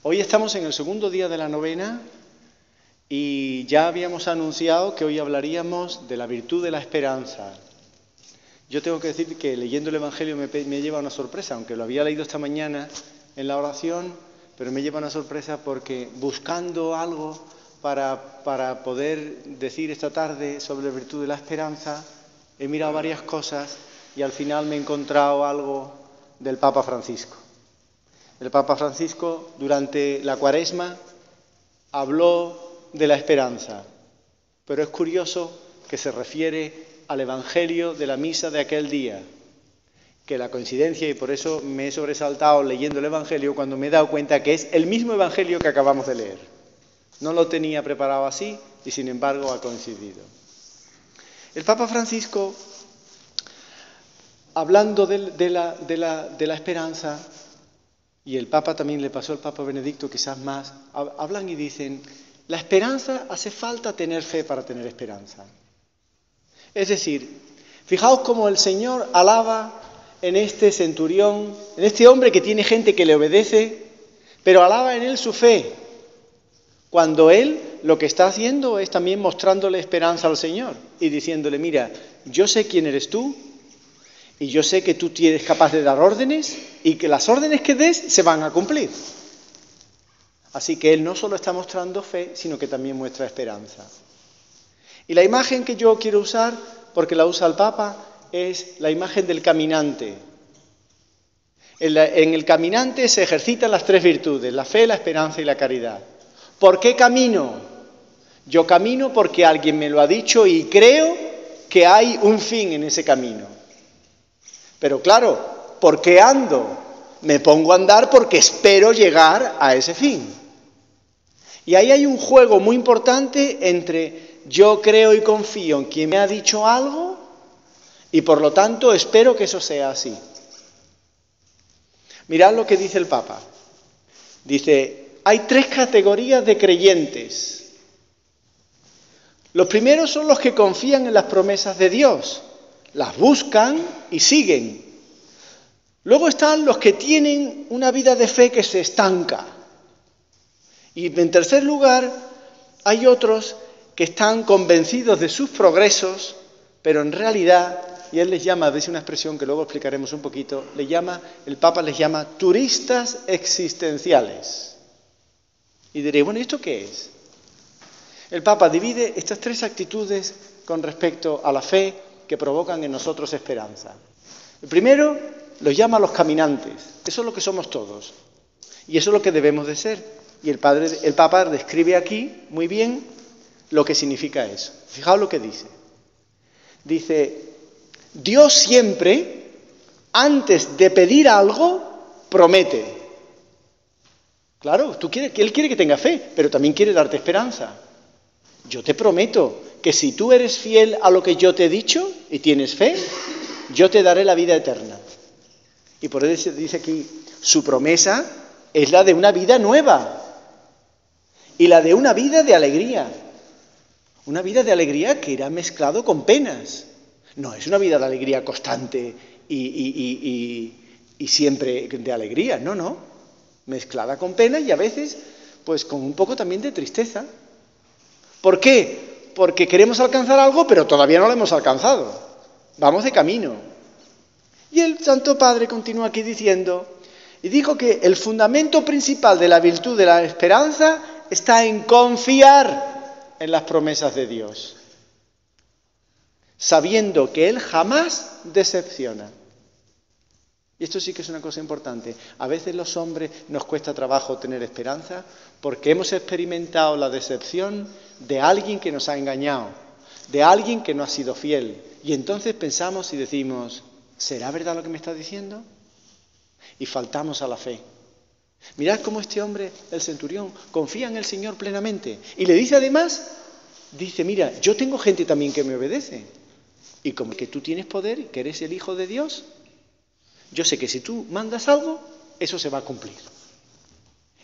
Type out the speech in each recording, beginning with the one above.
Hoy estamos en el segundo día de la novena y ya habíamos anunciado que hoy hablaríamos de la virtud de la esperanza. Yo tengo que decir que leyendo el Evangelio me lleva una sorpresa, aunque lo había leído esta mañana en la oración, pero me lleva una sorpresa porque buscando algo para poder decir esta tarde sobre la virtud de la esperanza, he mirado varias cosas y al final me he encontrado algo del Papa Francisco. El Papa Francisco, durante la Cuaresma, habló de la esperanza, pero es curioso que se refiere al Evangelio de la misa de aquel día, que la coincidencia, y por eso me he sobresaltado leyendo el Evangelio cuando me he dado cuenta que es el mismo Evangelio que acabamos de leer. No lo tenía preparado así y sin embargo ha coincidido. El Papa Francisco, hablando de la esperanza, y el Papa también le pasó al Papa Benedicto quizás más, hablan y dicen, la esperanza, hace falta tener fe para tener esperanza. Es decir, fijaos cómo el Señor alaba en este centurión, en este hombre que tiene gente que le obedece, pero alaba en él su fe, cuando él lo que está haciendo es también mostrándole esperanza al Señor y diciéndole, mira, yo sé quién eres tú, y yo sé que tú eres capaz de dar órdenes y que las órdenes que des se van a cumplir. Así que él no solo está mostrando fe, sino que también muestra esperanza. Y la imagen que yo quiero usar, porque la usa el Papa, es la imagen del caminante. En el caminante se ejercitan las tres virtudes, la fe, la esperanza y la caridad. ¿Por qué camino? Yo camino porque alguien me lo ha dicho y creo que hay un fin en ese camino. Pero claro, ¿por qué ando? Me pongo a andar porque espero llegar a ese fin. Y ahí hay un juego muy importante entre yo creo y confío en quien me ha dicho algo y por lo tanto espero que eso sea así. Mirad lo que dice el Papa. Dice, hay tres categorías de creyentes. Los primeros son los que confían en las promesas de Dios. Las buscan y siguen. Luego están los que tienen una vida de fe que se estanca. Y en tercer lugar, hay otros que están convencidos de sus progresos, pero en realidad, y él les llama, veis una expresión que luego explicaremos un poquito, el Papa les llama turistas existenciales. Y diréis, bueno, ¿y esto qué es? El Papa divide estas tres actitudes con respecto a la fe que provocan en nosotros esperanza. El primero los llama los caminantes, eso es lo que somos todos, y eso es lo que debemos de ser. Y el Papa describe aquí muy bien lo que significa eso. Fijaos lo que dice. Dice, Dios siempre, antes de pedir algo, promete. Claro, Él quiere que tenga fe, pero también quiere darte esperanza. Yo te prometo que si tú eres fiel a lo que yo te he dicho y tienes fe, yo te daré la vida eterna. Y por eso dice aquí, su promesa es la de una vida nueva y la de una vida de alegría. Una vida de alegría que irá mezclado con penas. No es una vida de alegría constante y siempre de alegría, no. Mezclada con penas y a veces pues con un poco también de tristeza. ¿Por qué? Porque queremos alcanzar algo, pero todavía no lo hemos alcanzado. Vamos de camino. Y el Santo Padre continúa aquí diciendo, y dijo que el fundamento principal de la virtud de la esperanza está en confiar en las promesas de Dios, sabiendo que Él jamás decepciona. Y esto sí que es una cosa importante. A veces los hombres nos cuesta trabajo tener esperanza porque hemos experimentado la decepción de alguien que nos ha engañado, de alguien que no ha sido fiel. Y entonces pensamos y decimos, ¿será verdad lo que me está diciendo? Y faltamos a la fe. Mirad cómo este hombre, el centurión, confía en el Señor plenamente. Y le dice además, mira, yo tengo gente también que me obedece. Y como que tú tienes poder y que eres el Hijo de Dios, yo sé que si tú mandas algo, eso se va a cumplir.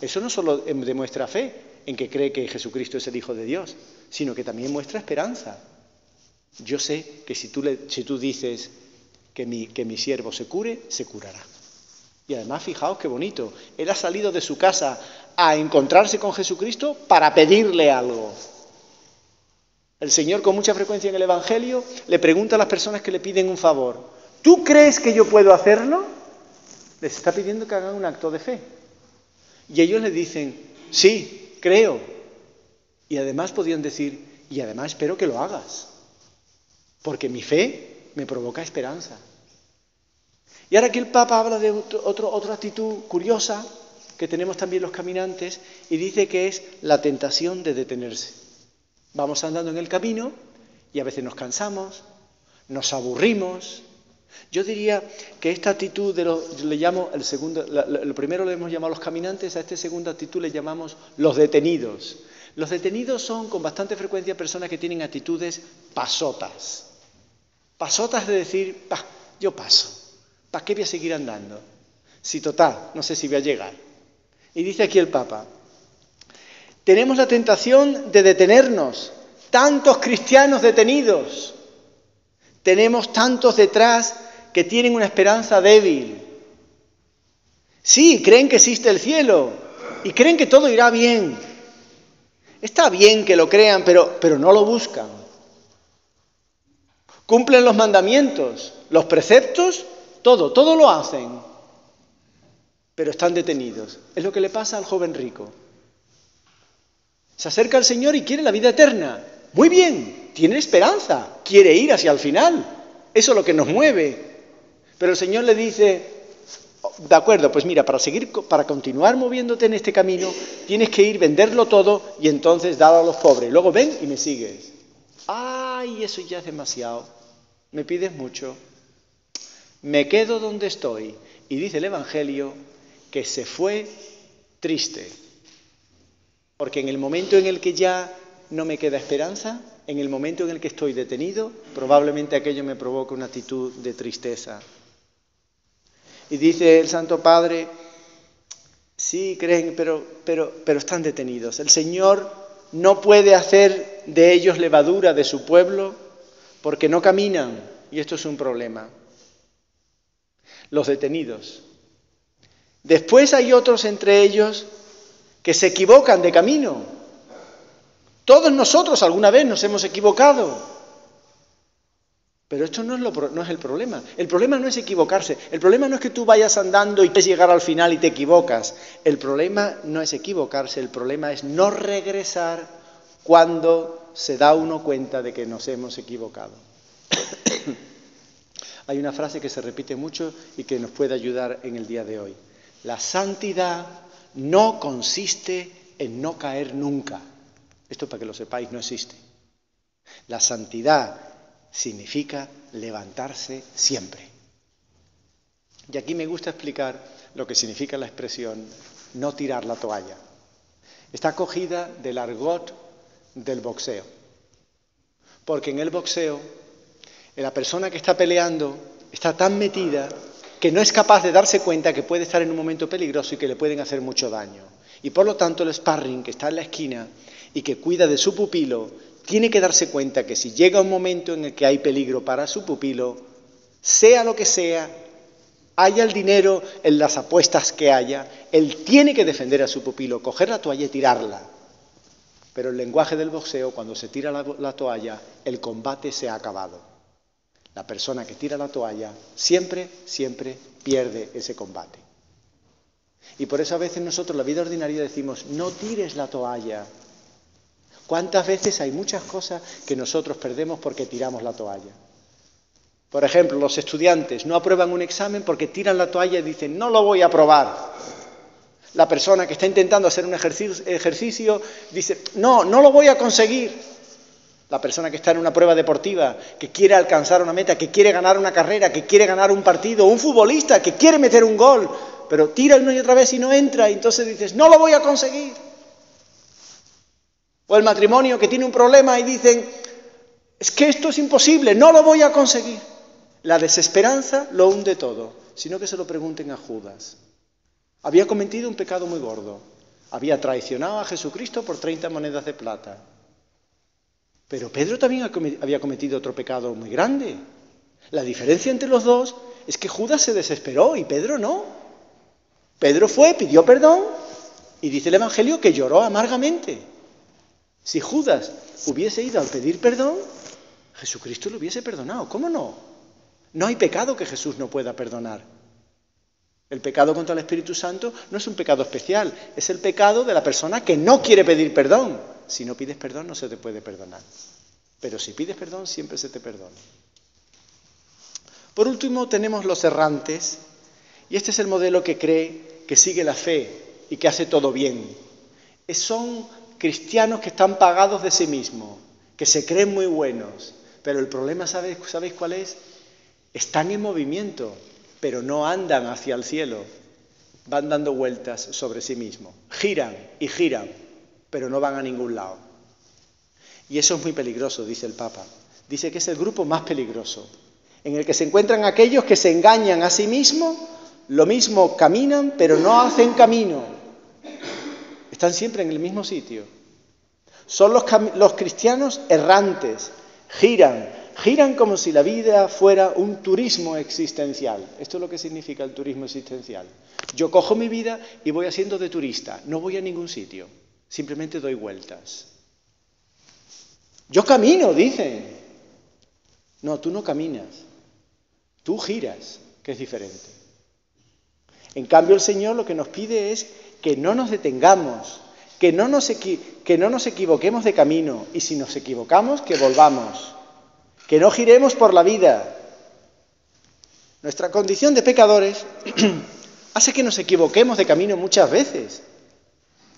Eso no solo demuestra fe en que cree que Jesucristo es el Hijo de Dios, sino que también muestra esperanza. Yo sé que si tú dices que mi siervo se cure, se curará. Y además, fijaos qué bonito, él ha salido de su casa a encontrarse con Jesucristo para pedirle algo. El Señor, con mucha frecuencia en el Evangelio, le pregunta a las personas que le piden un favor: ¿tú crees que yo puedo hacerlo? Les está pidiendo que hagan un acto de fe. Y ellos le dicen: sí, creo. Y además podían decir: y además espero que lo hagas, porque mi fe me provoca esperanza. Y ahora aquí el Papa habla de otra actitud curiosa que tenemos también los caminantes, y dice que es la tentación de detenerse. Vamos andando en el camino y a veces nos cansamos, nos aburrimos. Yo diría que esta actitud le llamo el segundo, lo primero le hemos llamado los caminantes, a esta segunda actitud le llamamos los detenidos. Los detenidos son con bastante frecuencia personas que tienen actitudes pasotas. Pasotas de decir: yo paso, ¿para qué voy a seguir andando? Si total, no sé si voy a llegar. Y dice aquí el Papa: tenemos la tentación de detenernos, tantos cristianos detenidos, tenemos tantos detrás que tienen una esperanza débil. Sí, creen que existe el cielo y creen que todo irá bien. Está bien que lo crean, pero no lo buscan. Cumplen los mandamientos, los preceptos, todo lo hacen, pero están detenidos. Es lo que le pasa al joven rico. Se acerca al Señor y quiere la vida eterna. Muy bien, tiene esperanza, quiere ir hacia el final. Eso es lo que nos mueve. Pero el Señor le dice: de acuerdo, pues mira, para continuar moviéndote en este camino, tienes que ir, venderlo todo y entonces darlo a los pobres. Luego ven y me sigues. ¡Ay, eso ya es demasiado! Me pides mucho. Me quedo donde estoy. Y dice el Evangelio que se fue triste. Porque en el momento en el que ya no me queda esperanza, en el momento en el que estoy detenido, probablemente aquello me provoca una actitud de tristeza. Y dice el Santo Padre: sí, creen, pero están detenidos. El Señor no puede hacer de ellos levadura de su pueblo porque no caminan, y esto es un problema. Los detenidos. Después hay otros entre ellos que se equivocan de camino. Todos nosotros alguna vez nos hemos equivocado. Pero esto no es el problema. El problema no es equivocarse. El problema no es que tú vayas andando y quieres llegar al final y te equivocas. El problema no es equivocarse, el problema es no regresar cuando se da uno cuenta de que nos hemos equivocado. Hay una frase que se repite mucho y que nos puede ayudar en el día de hoy. La santidad no consiste en no caer nunca. Esto, para que lo sepáis, no existe. La santidad significa levantarse siempre. Y aquí me gusta explicar lo que significa la expresión no tirar la toalla. Está cogida del argot del boxeo. Porque en el boxeo, la persona que está peleando está tan metida que no es capaz de darse cuenta que puede estar en un momento peligroso y que le pueden hacer mucho daño. Y por lo tanto el sparring, que está en la esquina y que cuida de su pupilo, tiene que darse cuenta que si llega un momento en el que hay peligro para su pupilo, sea lo que sea, haya el dinero en las apuestas que haya, él tiene que defender a su pupilo, coger la toalla y tirarla. Pero el lenguaje del boxeo, cuando se tira la toalla, el combate se ha acabado. La persona que tira la toalla siempre pierde ese combate. Y por eso a veces nosotros en la vida ordinaria decimos: no tires la toalla. ¿Cuántas veces hay muchas cosas que nosotros perdemos porque tiramos la toalla? Por ejemplo, los estudiantes no aprueban un examen porque tiran la toalla y dicen: no lo voy a aprobar. La persona que está intentando hacer un ejercicio dice: no lo voy a conseguir. La persona que está en una prueba deportiva, que quiere alcanzar una meta, que quiere ganar una carrera, que quiere ganar un partido, un futbolista que quiere meter un gol, pero tira una y otra vez y no entra, y entonces dices: no lo voy a conseguir. O el matrimonio que tiene un problema y dicen: es que esto es imposible, no lo voy a conseguir. La desesperanza lo hunde todo, sino que se lo pregunten a Judas. Había cometido un pecado muy gordo, había traicionado a Jesucristo por 30 monedas de plata. Pero Pedro también había cometido otro pecado muy grande. La diferencia entre los dos es que Judas se desesperó y Pedro no. Pedro fue, pidió perdón y dice el Evangelio que lloró amargamente. Si Judas hubiese ido a pedir perdón, Jesucristo lo hubiese perdonado. ¿Cómo no? No hay pecado que Jesús no pueda perdonar. El pecado contra el Espíritu Santo no es un pecado especial, es el pecado de la persona que no quiere pedir perdón. Si no pides perdón, no se te puede perdonar. Pero si pides perdón, siempre se te perdona. Por último, tenemos los errantes, y este es el modelo que cree, que sigue la fe y que hace todo bien. Son cristianos que están pagados de sí mismos, que se creen muy buenos, pero el problema, ¿sabéis cuál es? Están en movimiento, pero no andan hacia el cielo, van dando vueltas sobre sí mismos, giran y giran, pero no van a ningún lado. Y eso es muy peligroso, dice el Papa. Dice que es el grupo más peligroso, en el que se encuentran aquellos que se engañan a sí mismos, lo mismo caminan, pero no hacen camino. Están siempre en el mismo sitio. Son los cristianos errantes, giran como si la vida fuera un turismo existencial. Esto es lo que significa el turismo existencial. Yo cojo mi vida y voy haciendo de turista, no voy a ningún sitio, simplemente doy vueltas. Yo camino, dicen. No, tú no caminas, tú giras, que es diferente. En cambio, el Señor lo que nos pide es que no nos detengamos, que no nos equivoquemos de camino, y si nos equivocamos, que volvamos, que no giremos por la vida. Nuestra condición de pecadores hace que nos equivoquemos de camino muchas veces,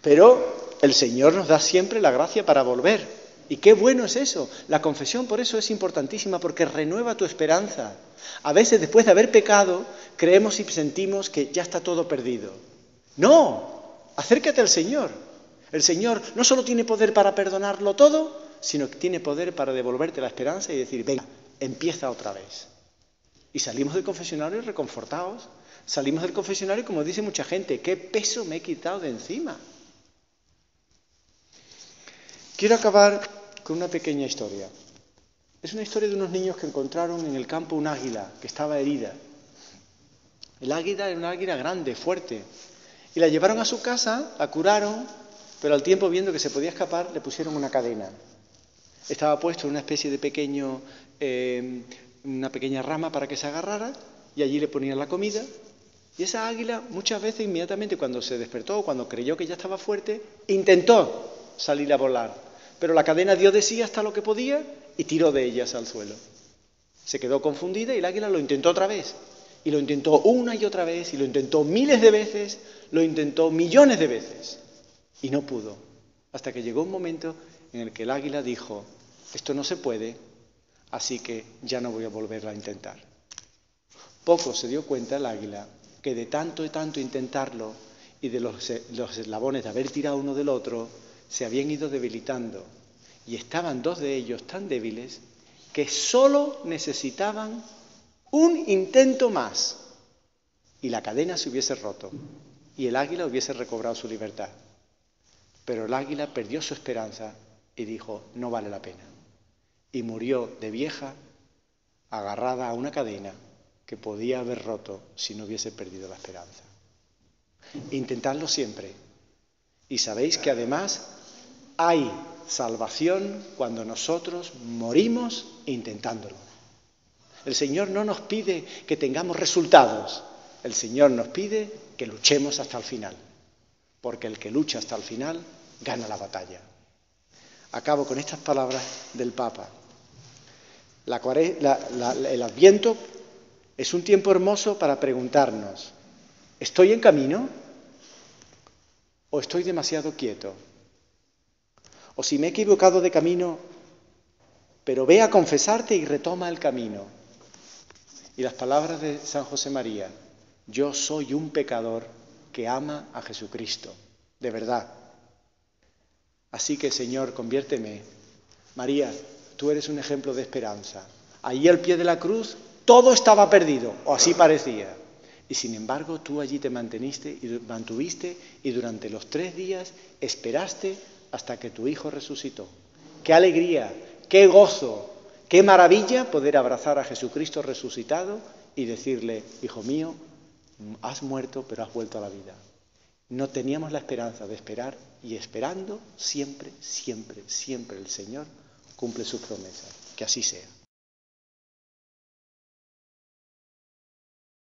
pero el Señor nos da siempre la gracia para volver. Y qué bueno es eso. La confesión por eso es importantísima, porque renueva tu esperanza. A veces, después de haber pecado, creemos y sentimos que ya está todo perdido. No, acércate al Señor. El Señor no solo tiene poder para perdonarlo todo, sino que tiene poder para devolverte la esperanza y decir, venga, empieza otra vez. Y salimos del confesionario reconfortados. Salimos del confesionario, como dice mucha gente, ¿qué peso me he quitado de encima? Quiero acabar con una pequeña historia. Es una historia de unos niños que encontraron en el campo un águila que estaba herida. El águila era una águila grande, fuerte. Y la llevaron a su casa, la curaron, pero al tiempo, viendo que se podía escapar, le pusieron una cadena. Estaba puesto en una especie de una pequeña rama para que se agarrara, y allí le ponían la comida. Y esa águila, muchas veces, inmediatamente cuando se despertó, cuando creyó que ya estaba fuerte, intentó salir a volar. Pero la cadena dio de sí hasta lo que podía y tiró de ellas al suelo. Se quedó confundida y el águila lo intentó otra vez. Y lo intentó una y otra vez, y lo intentó miles de veces, lo intentó millones de veces. Y no pudo. Hasta que llegó un momento en el que el águila dijo, esto no se puede, así que ya no voy a volverla a intentar. Poco se dio cuenta el águila que de tanto y tanto intentarlo y de los eslabones de haber tirado uno del otro, se habían ido debilitando y estaban dos de ellos tan débiles que solo necesitaban un intento más y la cadena se hubiese roto y el águila hubiese recobrado su libertad. Pero el águila perdió su esperanza y dijo, no vale la pena. Y murió de vieja, agarrada a una cadena que podía haber roto si no hubiese perdido la esperanza. Intentadlo siempre. Y sabéis que además hay salvación cuando nosotros morimos intentándolo. El Señor no nos pide que tengamos resultados. El Señor nos pide que luchemos hasta el final. Porque el que lucha hasta el final gana la batalla. Acabo con estas palabras del Papa. El Adviento es un tiempo hermoso para preguntarnos, ¿estoy en camino? ¿O estoy demasiado quieto? O si me he equivocado de camino, pero ve a confesarte y retoma el camino. Y las palabras de San José María, yo soy un pecador que ama a Jesucristo, de verdad. Así que, Señor, conviérteme. María, tú eres un ejemplo de esperanza. Allí al pie de la cruz todo estaba perdido, o así parecía. Y sin embargo tú allí te mantuviste y durante los 3 días esperaste hasta que tu Hijo resucitó. ¡Qué alegría! ¡Qué gozo! ¡Qué maravilla poder abrazar a Jesucristo resucitado y decirle, Hijo mío, has muerto, pero has vuelto a la vida. No teníamos la esperanza de esperar, y esperando siempre, siempre, siempre el Señor cumple sus promesas. Que así sea.